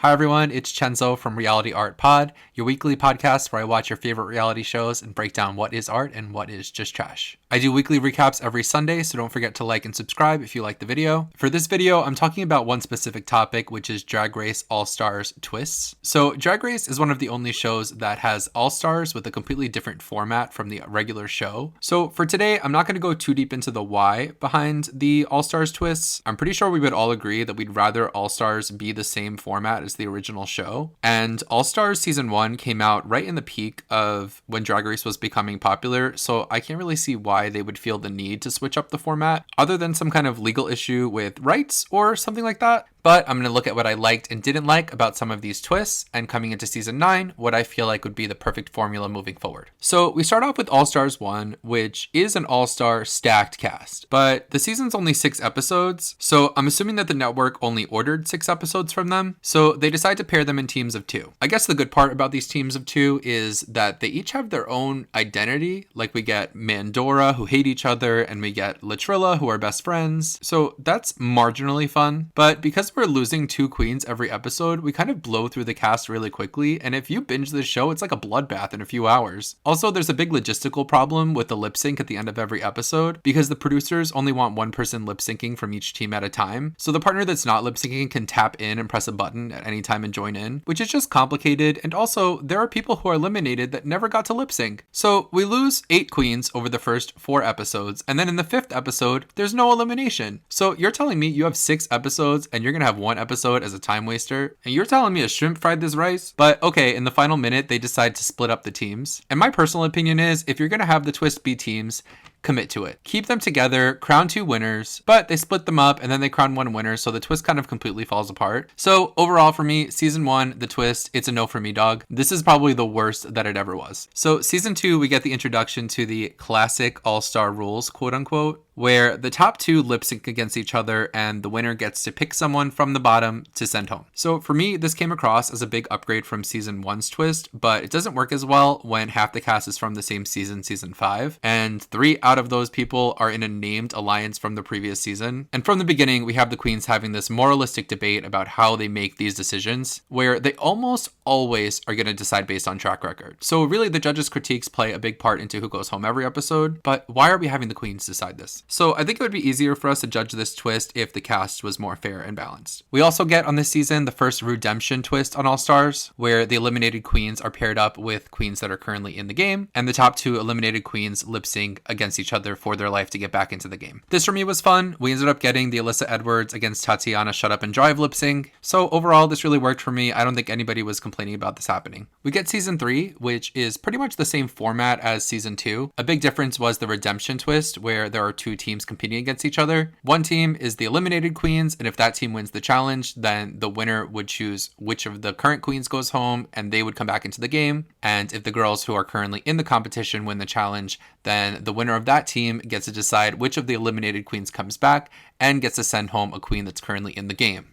Hi everyone, it's Chenzo from Reality Art Pod, your weekly podcast where I watch your favorite reality shows and break down what is art and what is just trash. I do weekly recaps every Sunday, so don't forget to like and subscribe if you like the video. For this video, I'm talking about one specific topic, which is Drag Race All-Stars twists. So Drag Race is one of the only shows that has All-Stars with a completely different format from the regular show. So for today, I'm not going to go too deep into the why behind the All-Stars twists. I'm pretty sure we would all agree that we'd rather All-Stars be the same format as the original show. And All-Stars Season 1 came out right in the peak of when Drag Race was becoming popular, so I can't really see why they would feel the need to switch up the format, other than some kind of legal issue with rights or something like that. But I'm going to look at what I liked and didn't like about some of these twists, and coming into Season 9, what I feel like would be the perfect formula moving forward. So we start off with All-Stars 1, which is an all-star stacked cast, but the season's only 6 episodes, so I'm assuming that the network only ordered 6 episodes from them, so they decide to pair them in teams of 2. I guess the good part about these teams of 2 is that they each have their own identity, like we get Mandora, who hate each other, and we get Latrilla, who are best friends, so that's marginally fun, but because we're losing 2 queens every episode, we kind of blow through the cast really quickly, and if you binge this show, it's like a bloodbath in a few hours. Also, there's a big logistical problem with the lip sync at the end of every episode, because the producers only want one person lip syncing from each team at a time, so the partner that's not lip syncing can tap in and press a button at any time and join in, which is just complicated, and also, there are people who are eliminated that never got to lip sync. So, we lose 8 queens over the first 4 episodes, and then in the 5th episode, there's no elimination. So, you're telling me you have 6 episodes, and you're gonna have 1 episode as a time waster, and you're telling me a shrimp fried this rice? But okay, in the final minute, they decide to split up the teams. And my personal opinion is, if you're gonna have the twist be teams, commit to it. Keep them together, crown 2 winners, but they split them up and then they crown 1 winner, so the twist kind of completely falls apart. So overall for me, Season 1, the twist, it's a no for me, dog. This is probably the worst that it ever was. So Season 2, we get the introduction to the classic all-star rules, quote unquote, where the top 2 lip sync against each other and the winner gets to pick someone from the bottom to send home. So for me, this came across as a big upgrade from Season 1's twist, but it doesn't work as well when half the cast is from the same season, Season 5, and 3 out of those people are in a named alliance from the previous season. And from the beginning, we have the queens having this moralistic debate about how they make these decisions, where they almost always are going to decide based on track record. So really, the judges' critiques play a big part into who goes home every episode, but why are we having the queens decide this? So I think it would be easier for us to judge this twist if the cast was more fair and balanced. We also get on this season the first redemption twist on All Stars, where the eliminated queens are paired up with queens that are currently in the game, and the top 2 eliminated queens lip sync against each other for their life to get back into the game. This for me was fun. We ended up getting the Alyssa Edwards against Tatiana Shut Up and Drive lip sync. So overall, this really worked for me. I don't think anybody was complaining about this happening. We get Season 3, which is pretty much the same format as Season 2. A big difference was the redemption twist, where there are 2 teams competing against each other. One team is the eliminated queens, and if that team wins the challenge, then the winner would choose which of the current queens goes home, and they would come back into the game. And if the girls who are currently in the competition win the challenge, then the winner of that team gets to decide which of the eliminated queens comes back and gets to send home a queen that's currently in the game.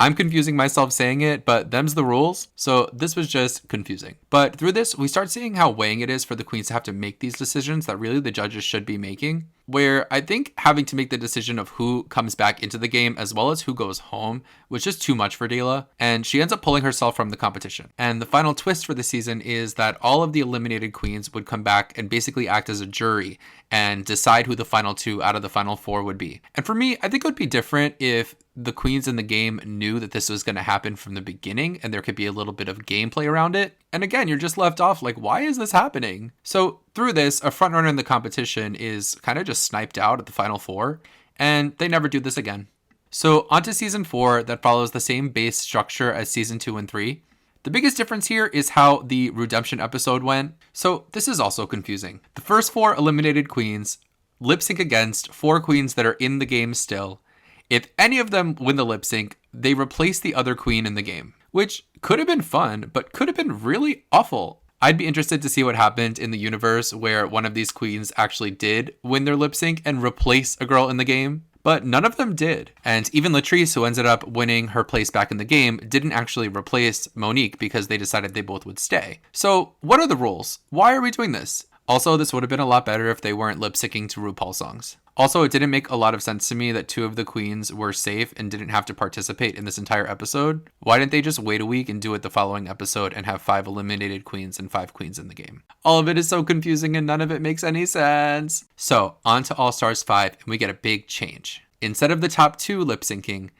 I'm confusing myself saying it, but them's the rules. So this was just confusing. But through this, we start seeing how weighing it is for the queens to have to make these decisions that really the judges should be making. Where I think having to make the decision of who comes back into the game as well as who goes home was just too much for Dela, and she ends up pulling herself from the competition. And the final twist for the season is that all of the eliminated queens would come back and basically act as a jury and decide who the final 2 out of the final 4 would be. And for me, I think it would be different if the queens in the game knew that this was going to happen from the beginning and there could be a little bit of gameplay around it. And again, you're just left off like, why is this happening? So through this, a frontrunner in the competition is kind of just sniped out at the final 4, and they never do this again. So onto Season 4 that follows the same base structure as Season 2 and 3. The biggest difference here is how the redemption episode went. So this is also confusing. The first 4 eliminated queens lip sync against 4 queens that are in the game still. If any of them win the lip sync, they replace the other queen in the game, which could have been fun, but could have been really awful. I'd be interested to see what happened in the universe where one of these queens actually did win their lip sync and replace a girl in the game. But none of them did. And even Latrice, who ended up winning her place back in the game, didn't actually replace Monique because they decided they both would stay. So what are the rules? Why are we doing this? Also, this would have been a lot better if they weren't lip syncing to RuPaul songs. Also, it didn't make a lot of sense to me that 2 of the queens were safe and didn't have to participate in this entire episode. Why didn't they just wait a week and do it the following episode and have 5 eliminated queens and 5 queens in the game? All of it is so confusing and none of it makes any sense. So, on to All Stars 5, and we get a big change. Instead of the top 2 lip syncing,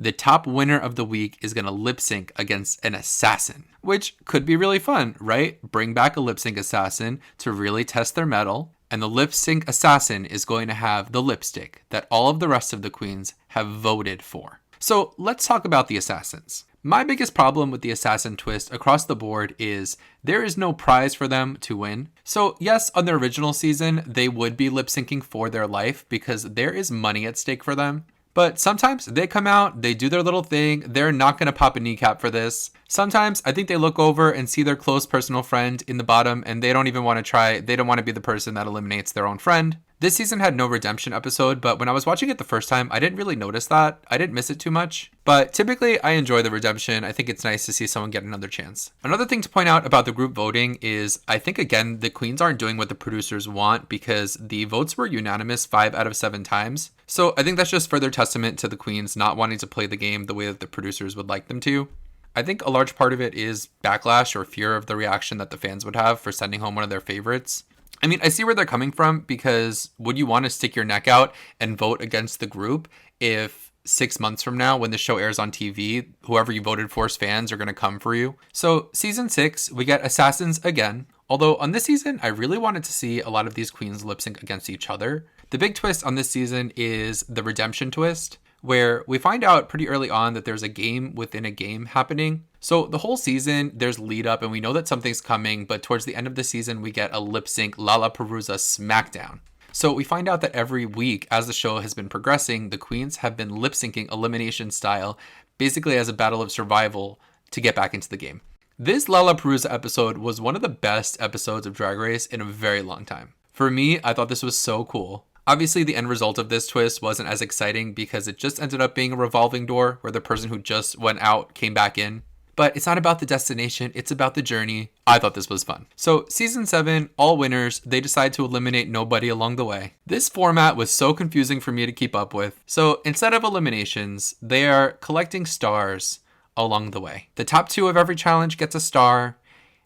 the top winner of the week is going to lip sync against an assassin, which could be really fun, right? Bring back a lip sync assassin to really test their mettle. And the lip sync assassin is going to have the lipstick that all of the rest of the queens have voted for. So let's talk about the assassins. My biggest problem with the assassin twist across the board is there is no prize for them to win. So yes, on the original season, they would be lip syncing for their life because there is money at stake for them. But sometimes they come out, they do their little thing, they're not going to pop a kneecap for this. Sometimes I think they look over and see their close personal friend in the bottom and they don't even want to try, they don't want to be the person that eliminates their own friend. This season had no redemption episode, but when I was watching it the first time, I didn't really notice that. I didn't miss it too much. But typically, I enjoy the redemption. I think it's nice to see someone get another chance. Another thing to point out about the group voting is, I think, again, the queens aren't doing what the producers want because the votes were unanimous 5 out of 7 times. So I think that's just further testament to the queens not wanting to play the game the way that the producers would like them to. I think a large part of it is backlash or fear of the reaction that the fans would have for sending home one of their favorites. I mean, I see where they're coming from because would you want to stick your neck out and vote against the group if 6 months from now, when the show airs on TV, whoever you voted for's fans are going to come for you? So season 6, we get assassins again. Although on this season, I really wanted to see a lot of these queens lip sync against each other. The big twist on this season is the redemption twist, where we find out pretty early on that there's a game within a game happening. So the whole season, there's lead up and we know that something's coming, but towards the end of the season, we get a lip sync Lollapalooza smackdown. So we find out that every week as the show has been progressing, the queens have been lip syncing elimination style, basically as a battle of survival to get back into the game. This Lollapalooza episode was one of the best episodes of Drag Race in a very long time. For me, I thought this was so cool. Obviously, the end result of this twist wasn't as exciting because it just ended up being a revolving door where the person who just went out came back in. But it's not about the destination, it's about the journey. I thought this was fun. So season 7, all winners, they decide to eliminate nobody along the way. This format was so confusing for me to keep up with. So instead of eliminations, they are collecting stars along the way. The top 2 of every challenge gets a star.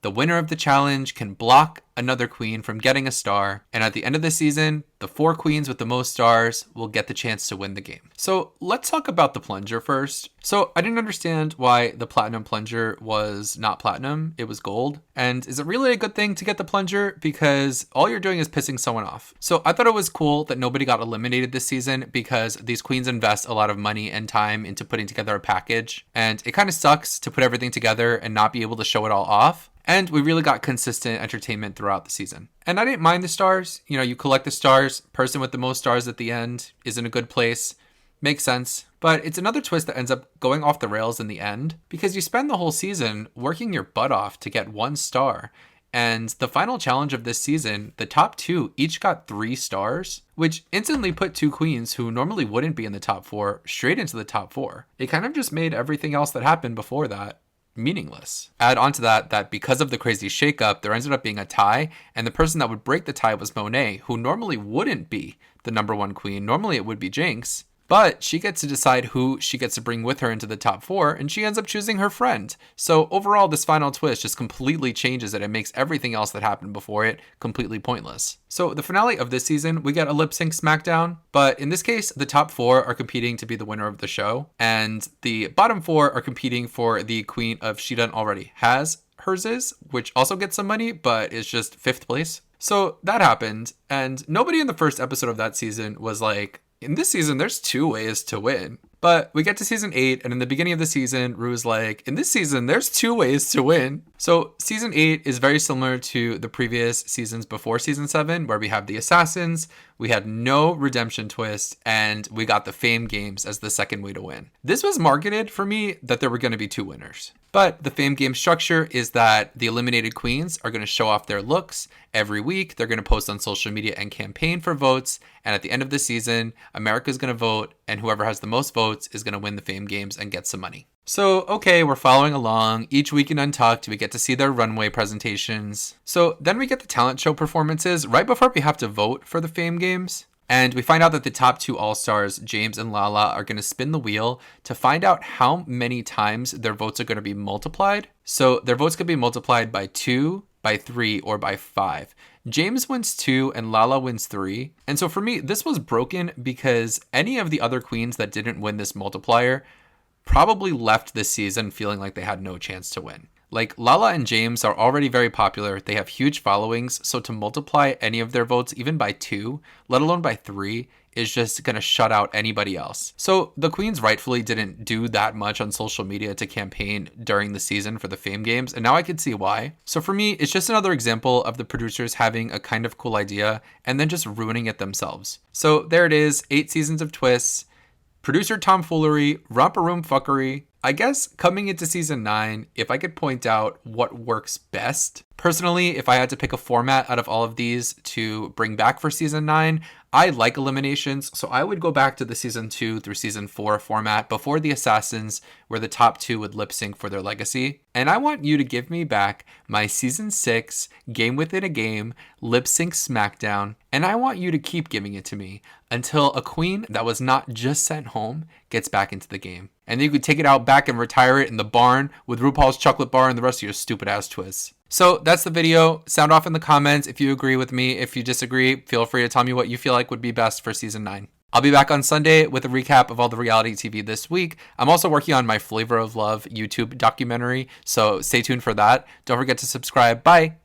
The winner of the challenge can block another queen from getting a star. And at the end of the season, the 4 queens with the most stars will get the chance to win the game. So let's talk about the plunger first. So I didn't understand why the platinum plunger was not platinum, it was gold. And is it really a good thing to get the plunger? Because all you're doing is pissing someone off. So I thought it was cool that nobody got eliminated this season because these queens invest a lot of money and time into putting together a package. And it kind of sucks to put everything together and not be able to show it all off. And we really got consistent entertainment throughout the season. And I didn't mind the stars. You know, you collect the stars. Person with the most stars at the end is in a good place. Makes sense. But it's another twist that ends up going off the rails in the end because you spend the whole season working your butt off to get 1 star. And the final challenge of this season, the top 2 each got 3 stars, which instantly put 2 queens who normally wouldn't be in the top 4 straight into the top 4. It kind of just made everything else that happened before that meaningless. Add on to that because of the crazy shakeup, there ended up being a tie, and the person that would break the tie was Monet, who normally wouldn't be the number 1 queen. Normally it would be Jinx, but she gets to decide who she gets to bring with her into the top 4, and she ends up choosing her friend. So overall, this final twist just completely changes it and makes everything else that happened before it completely pointless. So the finale of this season, we get a lip sync smackdown, but in this case, the top 4 are competing to be the winner of the show, and the bottom 4 are competing for the queen of She Done Already Has Hers Is, which also gets some money, but is just 5th place. So that happened, and nobody in the first episode of that season was like, in this season, there's 2 ways to win. But we get to season 8, and in the beginning of the season, Ru's like, in this season, there's 2 ways to win. So season 8 is very similar to the previous seasons before season 7, where we have the assassins, we had no redemption twist, and we got the fame games as the second way to win. This was marketed for me that there were going to be 2 winners. But the fame game structure is that the eliminated queens are going to show off their looks every week. They're going to post on social media and campaign for votes. And at the end of the season, America's going to vote, and whoever has the most votes is going to win the fame games and get some money. So, okay, we're following along. Each week in Untucked, we get to see their runway presentations. So then we get the talent show performances right before we have to vote for the Fame Games. And we find out that the top two All-Stars, James and Lala, are going to spin the wheel to find out how many times their votes are going to be multiplied. So their votes could be multiplied by 2, by 3, or by 5. James wins 2 and Lala wins 3. And so for me, this was broken because any of the other queens that didn't win this multiplier probably left this season feeling like they had no chance to win. Like, Lala and James are already very popular. They have huge followings. So to multiply any of their votes, even by 2, let alone by 3, is just going to shut out anybody else. So the queens rightfully didn't do that much on social media to campaign during the season for the Fame Games. And now I can see why. So for me, it's just another example of the producers having a kind of cool idea and then just ruining it themselves. So there it is, 8 seasons of twists. Producer tomfoolery, romper room fuckery. I guess coming into season 9, if I could point out what works best, personally, if I had to pick a format out of all of these to bring back for season 9, I like eliminations, so I would go back to the season 2 through season 4 format before the Assassins, where the top 2 would lip sync for their legacy. And I want you to give me back my season 6 game within a game lip sync smackdown, and I want you to keep giving it to me until a queen that was not just sent home gets back into the game. And then you could take it out back and retire it in the barn with RuPaul's chocolate bar and the rest of your stupid ass twists. So that's the video. Sound off in the comments if you agree with me. If you disagree, feel free to tell me what you feel like would be best for season 9. I'll be back on Sunday with a recap of all the reality TV this week. I'm also working on my Flavor of Love YouTube documentary, so stay tuned for that. Don't forget to subscribe. Bye.